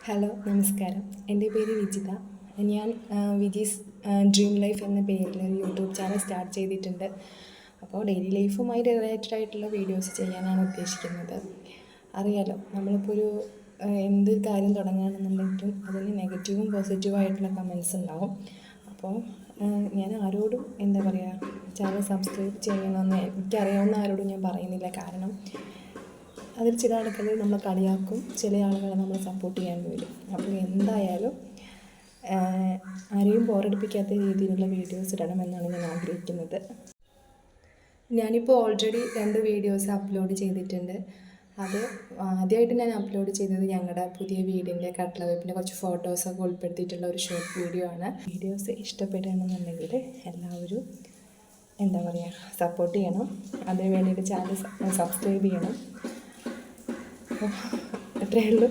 Hello നമസ്കാരം. എൻ്റെ പേര് വിജിത. ഞാൻ വിജീസ് ഡ്രീം ലൈഫ് എന്ന പേരിൽ ഒരു യൂട്യൂബ് ചാനൽ സ്റ്റാർട്ട് ചെയ്തിട്ടുണ്ട്. അപ്പോൾ ഡെയിലി ലൈഫുമായി റിലേറ്റഡ് ആയിട്ടുള്ള വീഡിയോസ് ചെയ്യാനാണ് ഉദ്ദേശിക്കുന്നത്. അറിയാലോ, നമ്മളിപ്പോൾ എന്ത് കാര്യം തുടങ്ങുകയാണെന്നുണ്ടെങ്കിലും അതിന് നെഗറ്റീവും പോസിറ്റീവും ആയിട്ടുള്ള കമൻസ് ഉണ്ടാവും. അപ്പോൾ ഞാൻ ആരോടും എന്താ പറയുക, ചാനൽ സബ്സ്ക്രൈബ് ചെയ്യണമെന്ന് എനിക്കറിയാവുന്ന ആരോടും ഞാൻ പറയുന്നില്ല. കാരണം അതിൽ ചില ആളുകൾ നമ്മളെ കളിയാക്കും, ചില ആളുകൾ നമ്മളെ സപ്പോർട്ട് ചെയ്യാൻ വരും. അപ്പോൾ എന്തായാലും ആരെയും ബോറടിപ്പിക്കാത്ത രീതിയിലുള്ള വീഡിയോസ് ഇടണമെന്നാണ് ഞാൻ ആഗ്രഹിക്കുന്നത്. ഞാനിപ്പോൾ ഓൾറെഡി 2 വീഡിയോസ് അപ്ലോഡ് ചെയ്തിട്ടുണ്ട്. അത് ആദ്യമായിട്ട് ഞാൻ അപ്ലോഡ് ചെയ്തത് ഞങ്ങളുടെ പുതിയ വീടിൻ്റെ കട്ട്ളവെപ്പിൻ്റെ കുറച്ച് ഫോട്ടോസൊക്കെ ഉൾപ്പെടുത്തിയിട്ടുള്ള ഒരു ഷോർട്ട് വീഡിയോ ആണ്. വീഡിയോസ് ഇഷ്ടപ്പെടുകയാണെന്നുണ്ടെങ്കിൽ എല്ലാവരും എന്താ പറയുക, സപ്പോർട്ട് ചെയ്യണം. അതിന് വേണ്ടിയിട്ട് ചാനൽ സബ്സ്ക്രൈബ് ചെയ്യണം. അത്രയേ ഉള്ളൂ.